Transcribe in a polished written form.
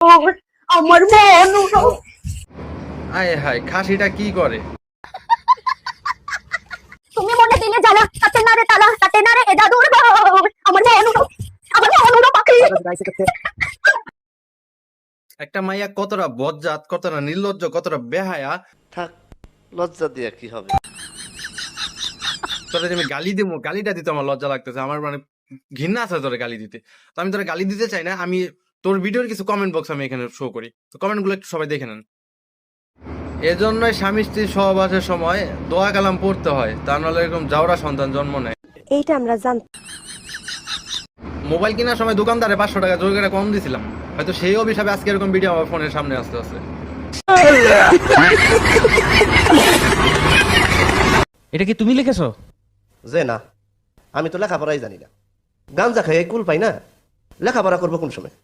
আমার মন আয় হায় খাসিটা কি করে? তুমি মনে দিলে জ্বালা কাটে না রে তালা কাটে না রে এ জাদুর ঘর আমার মন পাখি একটা মাইয়া কতটা বজ্জাত, কতটা নির্লজ্জ, কতটা বেহায়া। থাক, লজ্জা দিয়ে কি হবে? তোরে যে আমি গালি দিব, গালিটা দিতে আমার লজ্জা লাগতেছে, আমার মানে ঘৃণা আছে তোরে গালি দিতে। তো আমি তোরে গালি দিতে চাই না, আমি তোর ভিডিওর কিছু কমেন্ট বক্স আমি এখানে শো করি, তো কমেন্ট গুলো একটু সবাই দেখে নেন। এজন্যই স্বামী স্ত্রীর সহবাসের সময় দোয়া কালাম পড়তে হয়, তা নাহলে এরকম জাউরা সন্তান জন্ম নেয়। এইটা আমরা জানতাম। মোবাইল কেনার সময় দোকানদারে 500 টাকা জোর করে কম দিছিলাম, হয়তো সেই অভিশাপে আজকে এরকম ভিডিও আমার ফোনের সামনে আসতে আছে। এটা কি তুমি লিখেছো? যে না, আমি তো লেখাপড়াই জানি না, গাঞ্জা খাই কুল পাই না, লেখাপড়া করবো কোন সময়?